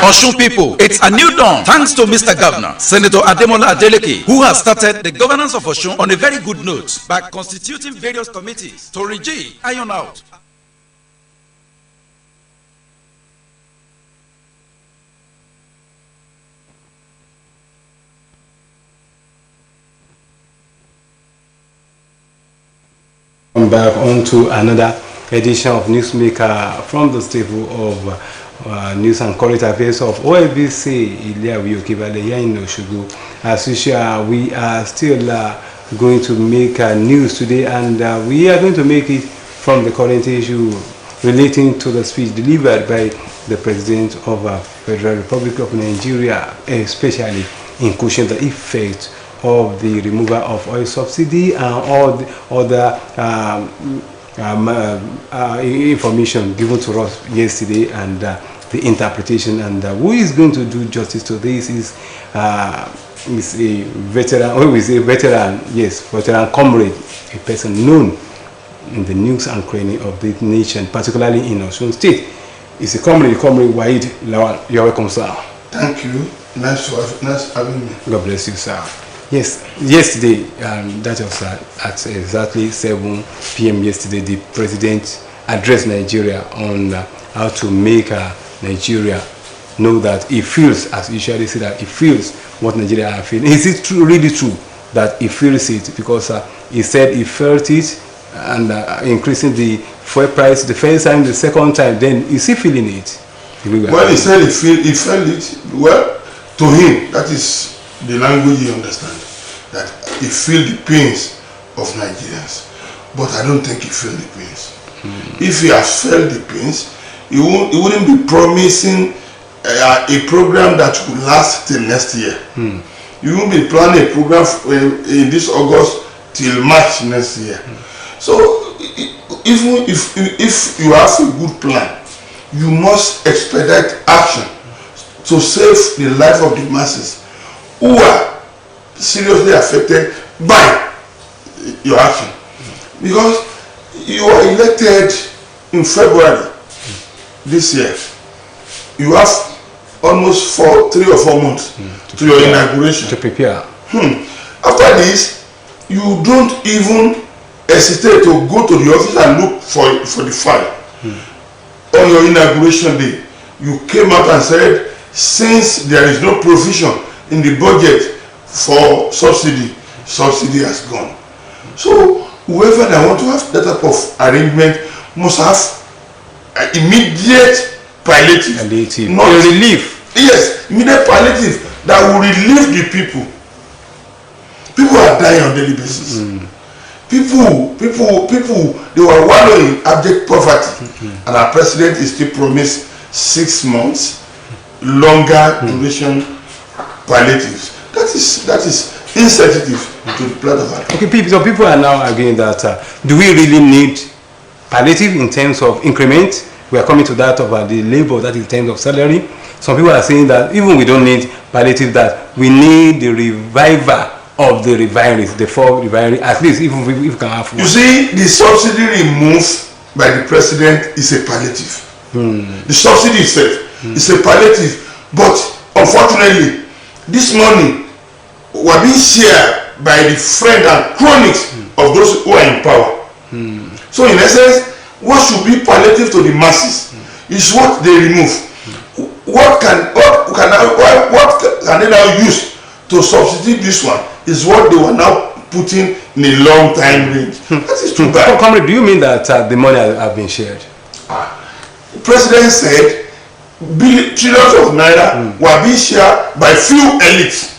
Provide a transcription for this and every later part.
Osun people, it's a new dawn thanks to Mr. Governor, Senator Ademola Adeleke, who has started the governance of Osun on a very good note by constituting various committees to iron out. Come back on to another edition of Newsmaker from the stable of News and Current Affairs of OSBC Iliawi Okebale here in Osogbo. As usual, we are still going to make news today, and we are going to make it from the current issue relating to the speech delivered by the President of the Federal Republic of Nigeria, especially in questioning the effect of the removal of oil subsidy and all the other information given to us yesterday, and the interpretation. And who is going to do justice to this is a veteran, veteran comrade, a person known in the news and cranny of the nation, particularly in Osun State. It's a comrade Wahid Lawal. You're welcome, sir. Thank you. Nice having me. God bless you, sir. Yes, yesterday, that was at exactly 7 p.m. yesterday, the President addressed Nigeria on how to make Nigeria know that he feels, as he usually say, that he feels what Nigeria are feeling. Is it really true that he feels it? Because he said he felt it, and increasing the fuel price the first time, the second time, then is he feeling it? Well, he said he felt it. Well, to him, that is the language he understands, that he feels the pains of Nigerians. But I don't think he feels the pains. If he has felt the pains, he wouldn't be promising a program that will last till next year. You won't be planning a program in this August till March next year. So even if you have a good plan, you must expedite action to save the life of the masses who are seriously affected by your action. Because you are elected in February this year. You have almost 3 or 4 months to your inauguration. To prepare. After this, you don't even hesitate to go to the office and look for the file. On your inauguration day, you came out and said, since there is no provision in the budget for subsidy has gone. So whoever that want to have that type of arrangement must have immediate palliative, not relief. Yes, immediate palliative that will relieve the people. People are dying on a daily basis. People, they were wallowing in abject poverty, and our president is still promised 6 months longer duration palliatives. That is insensitive to the plight of our country. Okay, so people are now arguing that do we really need palliative in terms of increment? We are coming to that of the labor, that is in terms of salary. Some people are saying that even we don't need palliative, that we need the revival of the refineries, the 4 refineries, at least if we can have one. You see, the subsidy removed by the president is a palliative. The subsidy itself is a palliative, but unfortunately, this money were being shared by the friend and cronies of those who are in power. So in essence, what should be palliative to the masses is what they remove. What can they now use to substitute this one is what they were now putting in a long time range. That is too bad. Comrade, do you mean that the money have been shared? The president said trillions of naira were being shared by few elites.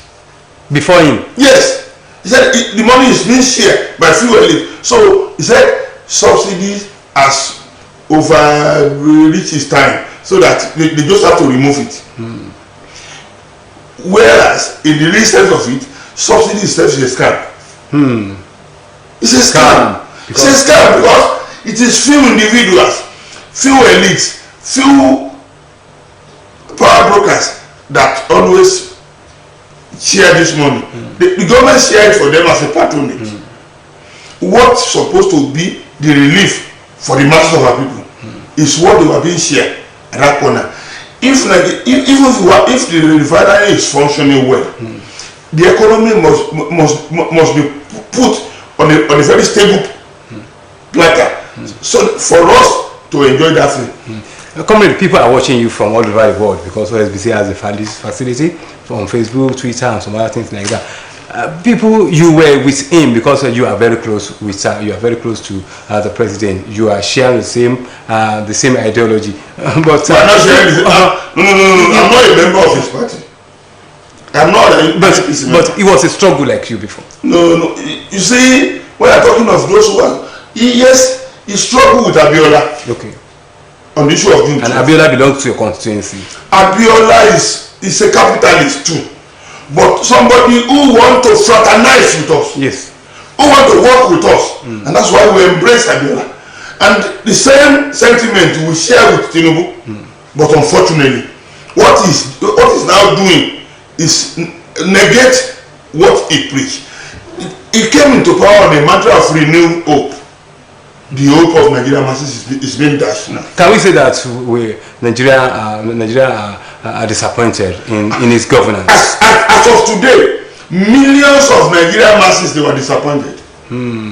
Before him? Yes. He said the money is being shared by few elites. So he said subsidies has overreached its time, so that they just have to remove it. Whereas in the real sense of it, subsidy itself is a scam. It's a scam. It's a scam because it is few individuals, few elites, few power brokers that always share this money. The government share it for them as a patronage. What's supposed to be the relief for the masses of our people is what they were being shared at that corner. if the refinery is functioning well, the economy must be put on a very stable platter, so for us to enjoy that thing. Comrade, people are watching you from all over the world because OSBC has a facility from Facebook, Twitter, and some other things like that. People, you were with him because you are very close with you are very close to the president. You are sharing the same ideology. But I'm not sharing the no. I'm not a member of his party. I'm not. But it was a struggle like you before. No. You see, when I'm talking of those who are, yes, he struggled with Abiola. Okay. On the issue of June. And Abiola belongs to your constituency. Abiola is a capitalist too. But somebody who want to fraternize with us. Yes. Who want to work with us. And that's why we embrace Abiola. And the same sentiment we share with Tinubu. But unfortunately, what is now doing is negate what he preached. He came into power on a matter of renewed hope. The hope of Nigerian masses is being dashed now. Can we say that Nigeria are disappointed in its governance? As of today, millions of Nigerian masses, they were disappointed.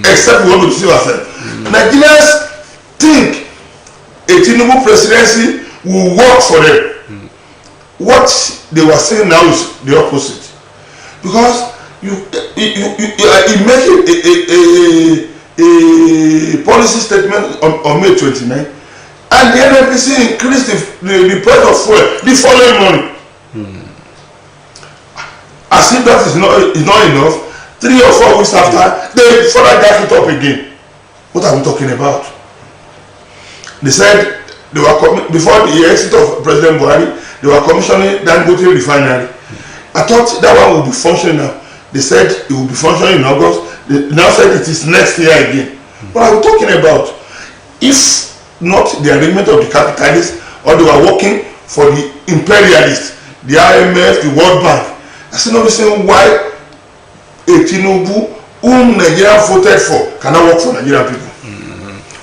Except we want to deceive ourselves. Nigerians think a Tinubu presidency will work for them. What they were saying now is the opposite. Because you make a policy statement on May 29, and the NNPC increased the price of fuel the following morning. As if that is not enough, 3 or 4 weeks after, they further jack it up again. What are we talking about? They said they were before the exit of President Buhari, they were commissioning Dangote refinery. I thought that one would be functioning now. They said it will be functioning in August. They now said it is next year again. What are we talking about? If not the arrangement of the capitalists, or they were working for the imperialists, the IMF, the World Bank, I see no reason why a Tinubu whom Nigeria voted for cannot work for Nigerian people.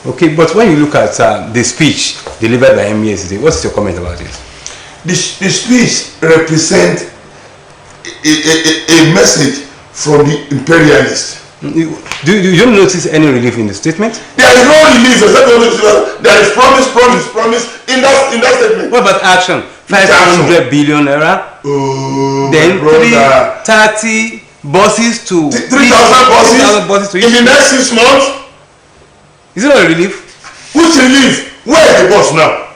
Okay, but when you look at the speech delivered by him yesterday, what's your comment about it? The speech represents a message from the imperialists. You don't notice any relief in the statement? There is no relief except there is promise in that statement. What about action? 500 billion naira. Then 30 buses to 3,000 buses in the next 6 months. Is it not a relief? Which relief? Where is the bus now?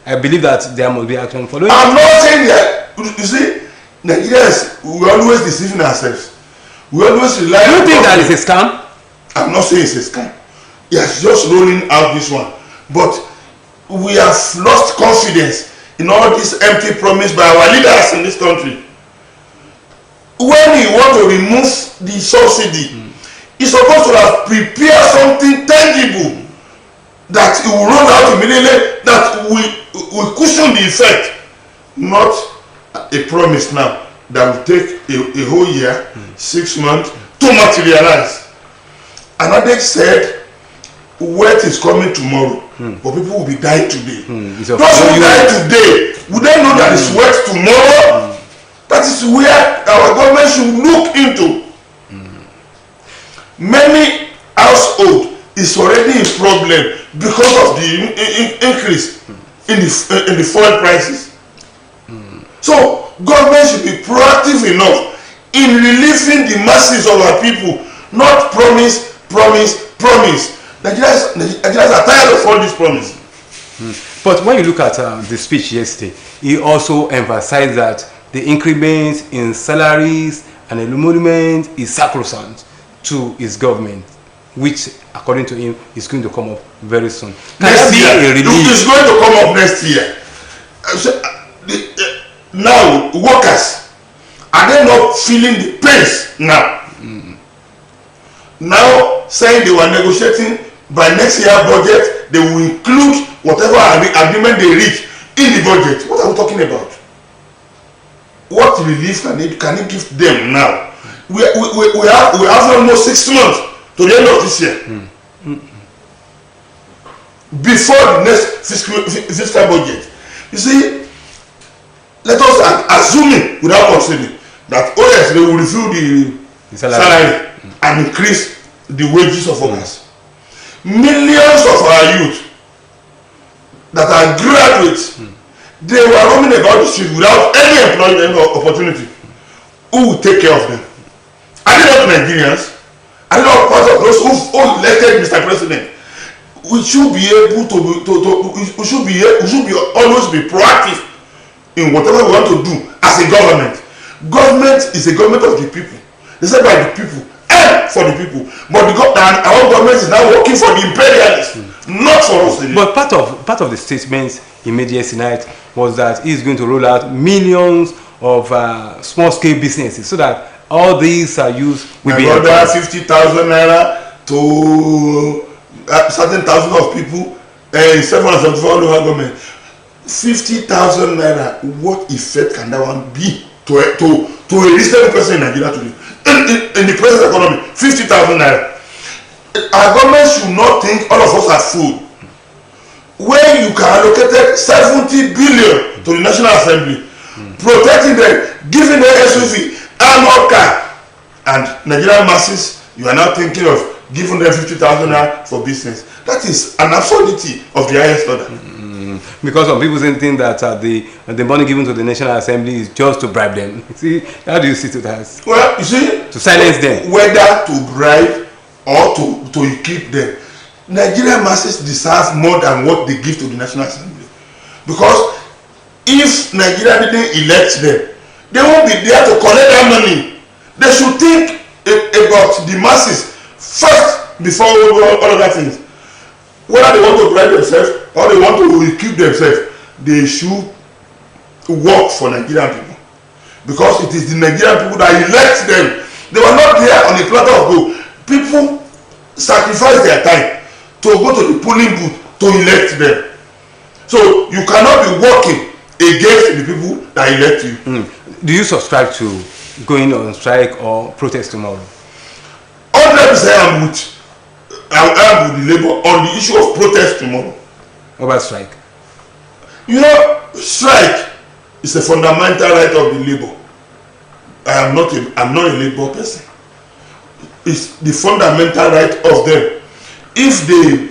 I believe that there must be action following. I'm not saying that. You see, Nigerians, we always deceiving ourselves. We always rely. Do you think that is a scam? I'm not saying it's a scam. Yes, just rolling out this one. But we have lost confidence in all this empty promise by our leaders in this country. When you want to remove the subsidy, you're supposed to have prepared something tangible that it will roll out immediately, that will cushion the effect. Not a promise now that will take a whole year, 6 months to materialize. Another said, wet is coming tomorrow, but people will be dying today. Those who die today, would they know that it's wet tomorrow? That is where our government should look into. Many households is already in problem because of the increase in the fuel prices. So government should be proactive enough in relieving the masses of our people, not promise. Nigerians are tired of all this promise. But when you look at the speech yesterday, he also emphasized that the increment in salaries and emolument is sacrosanct to his government, which, according to him, is going to come up very soon. Next year, it's going to come up next year. Now, workers, are they not feeling the pains now? Now, saying they were negotiating by next year budget, they will include whatever agreement they reach in the budget. What are we talking about? What relief can it give them now? We have almost 6 months to the end of this year. Before the next fiscal budget. You see, let us assume without considering that OS they will review the salary and increase the wages of workers. Millions of our youth that are graduates, they were roaming about the street without any employment opportunity. Who will take care of them? Are they not Nigerians? Are they not part of those who elected Mr. President? We should be able we should always be proactive in whatever we want to do as a government. Government is a government of the people. They say by the people and for the people. But our government is now working for the imperialists, not for us. But part of the statement in media tonight was that he's going to roll out millions of small-scale businesses so that all these youth will be employed. 50,000 naira to certain thousands of people in 774 local government. 50,000 naira, what effect can that one be to a reasonable person in Nigeria today? In the present economy, 50,000 naira. Our government should not think all of us are food. When you can allocate 70 billion to the National Assembly, protecting them, giving them SUV, armored car, and Nigerian masses, you are now thinking of giving them 50,000 naira for business. That is an absurdity of the highest order. Because some people think that the money given to the National Assembly is just to bribe them. See, how do you see to that? Well, you see, to silence them. Whether to bribe or to equip them, Nigerian masses deserve more than what they give to the National Assembly. Because if Nigeria didn't elect them, they won't be there to collect that money. They should think about the masses first before all other things. Whether they want to bribe themselves or they want to equip themselves, they should work for Nigerian people. Because it is the Nigerian people that elect them. They were not there on a platter of gold. People sacrifice their time to go to the polling booth to elect them. So you cannot be working against the people that elect you. Do you subscribe to going on strike or protest tomorrow? 100% I am with the Labour on the issue of protest tomorrow. What about strike? You know, strike is a fundamental right of the Labour. I'm not a Labour person. It's the fundamental right of them. If they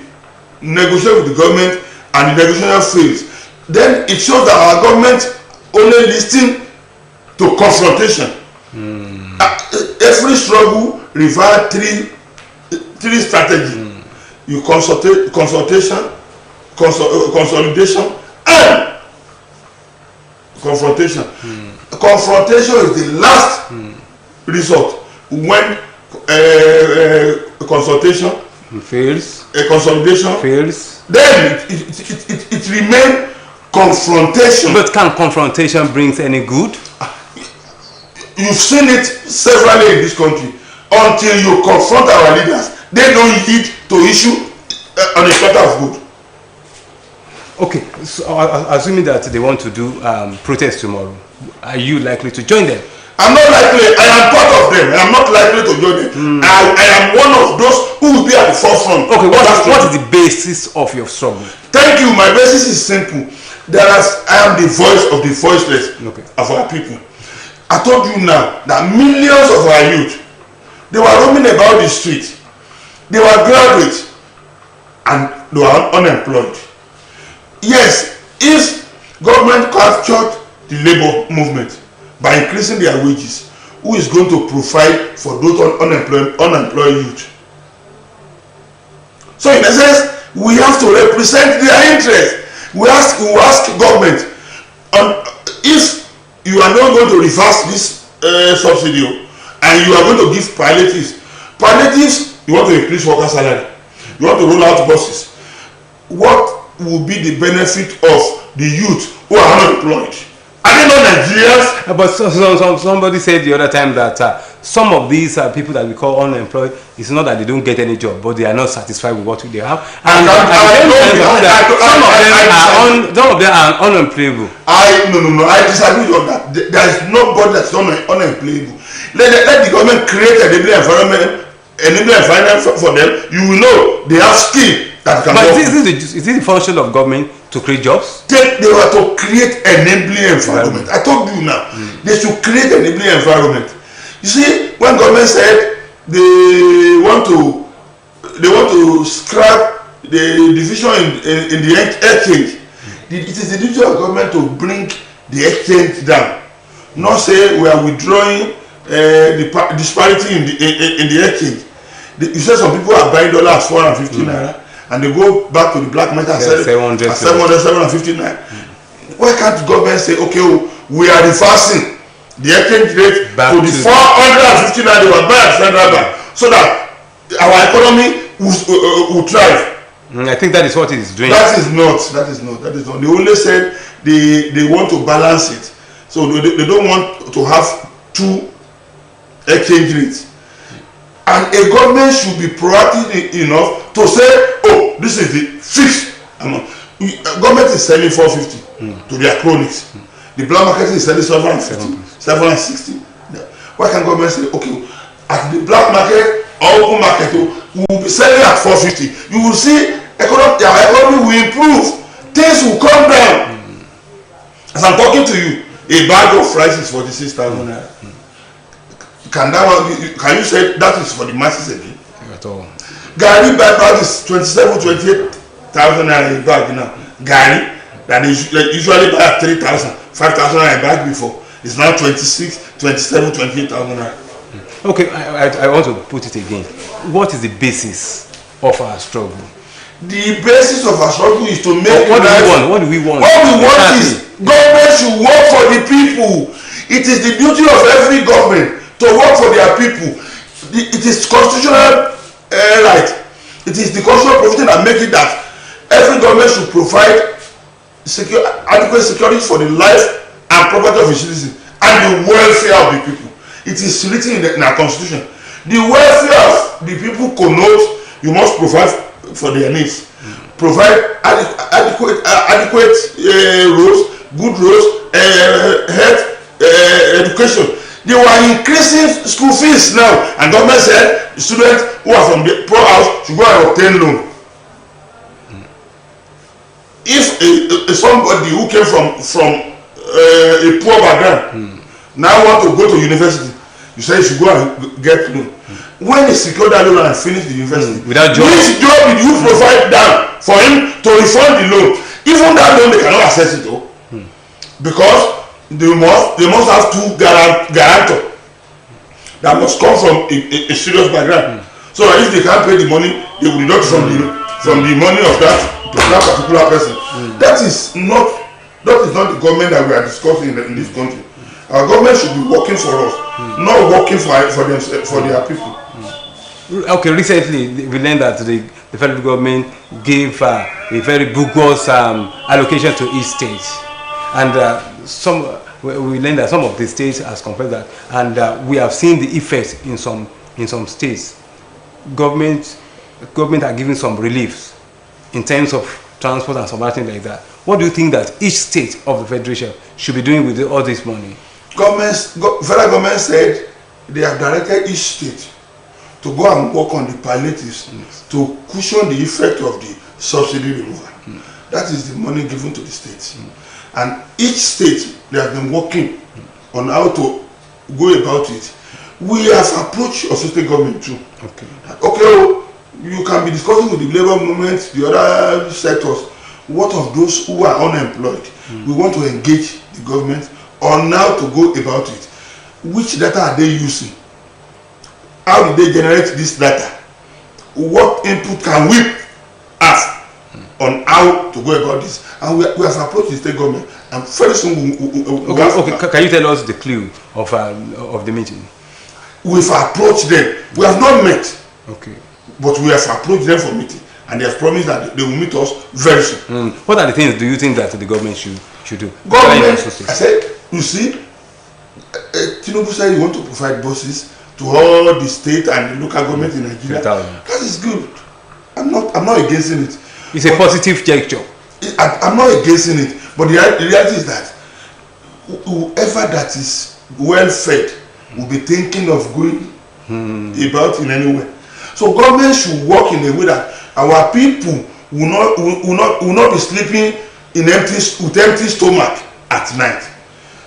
negotiate with the government and the negotiation fails, then it shows that our government only listens to confrontation. Every struggle requires three strategies. You consultation, consolidation, and confrontation. Confrontation is the last resort. When consultation fails, consolidation fails, then it remains confrontation. But can confrontation brings any good? You've seen it severally in this country. Until you confront our leaders, they don't heed to issue on a platter of good. Okay, so assuming that they want to do protest tomorrow, are you likely to join them? I'm not likely. I am part of them. I am not likely to join them. I am one of those who will be at the forefront. Okay, what is the basis of your struggle? Thank you. My basis is simple. I am the voice of the voiceless of our people. I told you now that millions of our youth, they were roaming about the street. They were graduates and they were unemployed. Yes, if government captured the labor movement by increasing their wages, who is going to provide for those unemployed youth? So in a sense, we have to represent their interests. We ask government, if you are not going to reverse this subsidy and you are going to give palliatives, you want to increase worker salary, you want to roll out buses, what will be the benefit of the youth who are unemployed? Are they not Nigerians? But somebody said the other time that some of these people that we call unemployed, it's not that they don't get any job, but they are not satisfied with what they have. And some of them are unemployable. No, I disagree with that. There is nobody that's unemployable. Let the government create an enabling environment for them. You will know they have skill that can But work. is it the function of government to create jobs? They were to create enabling environment. I told you now, they should create enabling environment. You see, when government said they want to scrap the division in the exchange, it is the duty of government to bring the exchange down. Not say we are withdrawing the disparity in the exchange. You say some people are buying dollars 450 naira, and they go back to the black market and sell it at 750 naira. Why can't the government say, okay, we are reversing the exchange rate back to the 450 naira they were buying at central bank, so that our economy will thrive? I think that is what it is doing. That is not. They only said they want to balance it, so they don't want to have two exchange rates. And a government should be proactive enough to say, oh, this is the fixed amount. Government is selling 450 to their cronies. The black market is selling 760. Why can't government say, okay, at the black market or open market, we will be selling at 450. You will see our economy will improve. Things will come down. As I'm talking to you, a bag of rice is 46,000 naira. Can you say that is for the masses again? At all. Gari bag is 28,000 naira a bag now. Gari that is usually buy at 3,000, 5,000 naira a bag before, is now 26, 27, 28,000 naira. Okay, I want to put it again. What is the basis of our struggle? The basis of our struggle is to make what do we want? What we want is government should work for the people. It is the duty of every government to work for their people. It is constitutional right. It is the constitutional provision that make it that every government should provide adequate security for the life and property of its citizens and the welfare of the people. It is written in our constitution. The welfare of the people connotes you must provide for their needs. Provide adequate roads, good roads, health, education. They were increasing school fees now, and government said the students who are from the poor house should go and obtain loan. If somebody who came from a poor background now want to go to university, you say you should go and get loan. When he secured that loan and finished the university, without job, which job did you provide down for him to refund the loan? Even that loan they cannot access it, because they must have two guarantor that must come from a serious background, so that if they can't pay the money, they will deduct from the money of that particular person. That is not the government that we are discussing in this country. Our government should be working for us, not working for their people. Okay, recently we learned that the federal government gave a very bogus allocation to each state, and we learned that some of the states has confessed that, and we have seen the effects in some states. Government are giving some reliefs in terms of transport and some other things like that. What do you think that each state of the federation should be doing with all this money? Federal government said they have directed each state to go and work on the palliatives to cushion the effect of the subsidy removal. That is the money given to the states. And each state, they have been working on how to go about it. We have approached our state government too. Okay, you can be discussing with the labor movement, the other sectors. What of those who are unemployed? We want to engage the government on how to go about it. Which data are they using? How do they generate this data? What input can we have on how to go about this? And we have approached the state government, and very soon Can you tell us the clue of the meeting? We've approached them. We have not met. Okay. But we have approached them for meeting, and they have promised that they will meet us very soon. What are the things do you think that the government should do? Government, I said, you see, Tinubu said he want to provide buses to all the state and the local government in Nigeria. That is good. I'm not against it. It's a positive gesture. I'm not against it, but the reality is that whoever that is well fed will be thinking of going about in any way. So government should work in a way that our people will not be sleeping with empty stomach at night.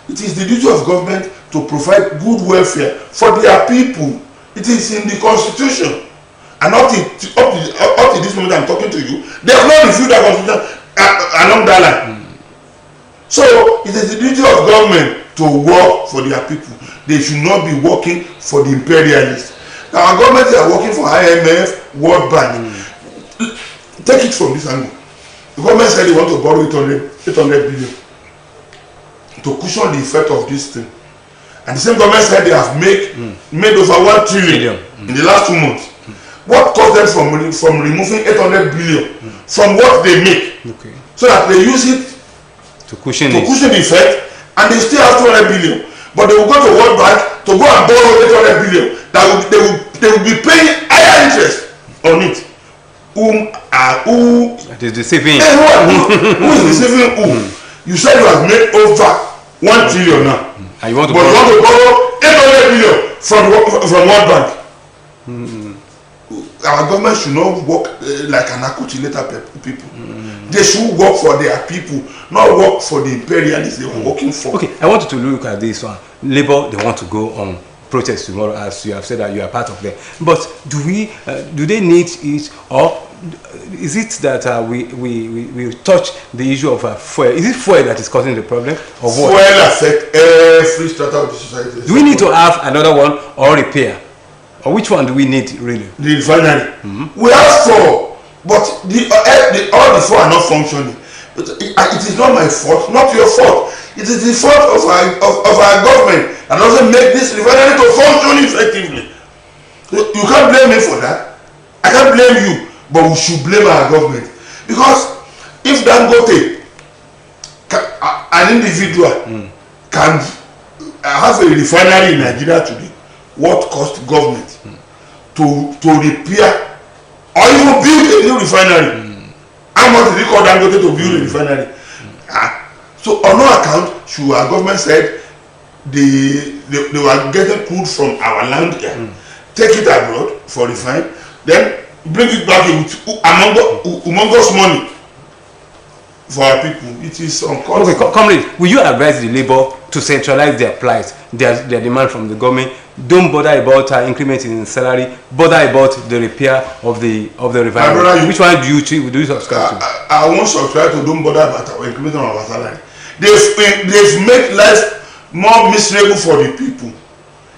It is the duty of government to provide good welfare for their people. It is in the constitution, and up to this moment I'm talking to you, they have not reviewed that constitution along that line. So it is the duty of government to work for their people. They should not be working for the imperialists. Now our government are working for IMF, World Bank. Take it from this angle. The government said they want to borrow 800 billion to cushion the effect of this thing. And the same government said they have made over 1 trillion in the last 2 months. What caused them from removing 800 billion from what they make? Okay. So that they use it to cushion the effect, and they still have 200 billion. But they will go to World Bank to go and borrow 800 billion. They will be paying higher interest on it. That is deceiving. Who is deceiving who? You said you have made over 1 trillion now. And you want to borrow 800 billion from World Bank. Our government should not work like an accumulator people. They should work for their people, not work for the imperialists they are working for. Okay, I wanted to look at this one. Labour, they want to go on protest tomorrow, as you have said that you are part of them. But do they need it, or is it that we touch the issue of fuel? Is it fuel that is causing the problem, or what? Fuel affects every strata of the society. Do we need to have another one or repair, or which one do we need really? The refinery. We have 4, but all the 4 are not functioning. It is not my fault, not your fault. It is the fault of our government that doesn't make this refinery to function effectively. You can't blame me for that. I can't blame you, but we should blame our government. Because if Dangote, an individual, can have a refinery in Nigeria today, what cost government to repair or even build a new refinery? How much did it cost Dangote to build a refinery? So on no account should our government said they were getting crude from our land here, take it abroad for refine, then bring it back with humongous money for our people. It is uncalled for. Okay, comrade, will you advise the Labour to centralize their plight, their demand from the government? Don't bother about increment in salary. Bother about the repair of the refinery. Which one do you subscribe to? I won't subscribe to don't bother about our increment on our salary. They've made life more miserable for the people.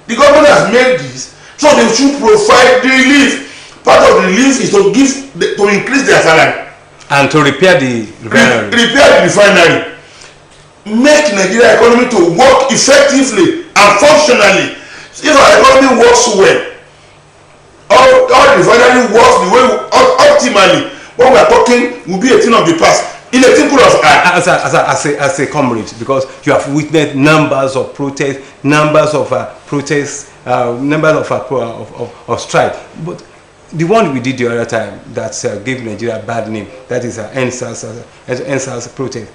The government has made this, so they should provide the relief. Part of the relief is to increase their salary and to repair the refinery. Repair the refinery. Make Nigeria economy to work effectively and functionally. If our economy works well, all the refinery works the way optimally. What we are talking will be a thing of the past. In a twinkle of eye. As a comrade, because you have witnessed numbers of protests, numbers of strike. But the one we did the other time that gave Nigeria a bad name, that is NSAS protest.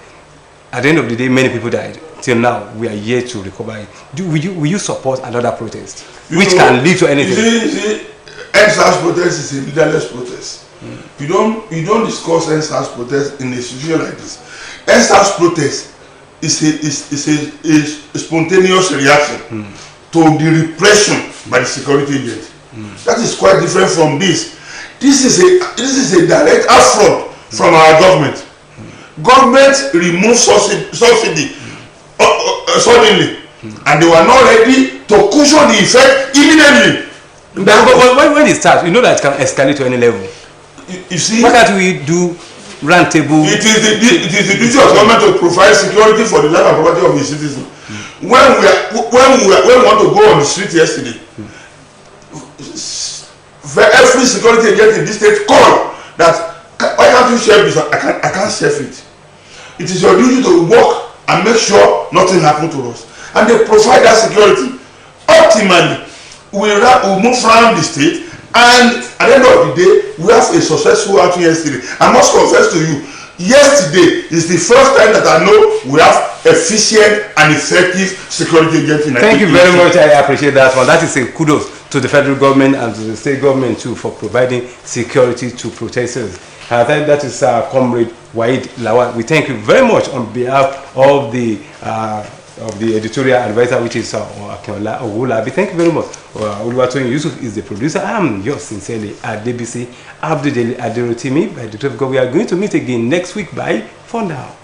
At the end of the day, many people died. Till now, we are yet to recover it. Will you support another protest, which can lead to anything? You see, NSAS protest is a leaderless protest. You don't discuss NSAS protest in a situation like this. NSAS protest is a spontaneous reaction to the repression by the security agents. That is quite different from this. This is a direct affront from our government. Government removed subsidy suddenly, and they were not ready to cushion the effect immediately. But when it starts, you know that it can escalate to any level. You see, why can't we do round table? It is the duty of government to provide security for the life and property of the citizens. When we want to go on the street yesterday, every security agent in this state called that, why can't you share this? I can't share it. It is your duty to work and make sure nothing happens to us. And they provide that security. Optimally, we move around the state, and at the end of the day, we have a successful outing yesterday. I must confess to you, yesterday is the first time that I know we have efficient and effective security agents in Nigeria. Thank you very much. I appreciate that one. That is a kudos to the federal government and to the state government too for providing security to protesters. That is Comrade Waid Lawal. We thank you very much on behalf of the editorial advisor, which is Akinola Owolabi. Thank you very much. Oluwatoyin Yusuf is the producer. I am yours sincerely, Adebisi Abdul Aderotimi. By the 12 God, we are going to meet again next week. Bye for now.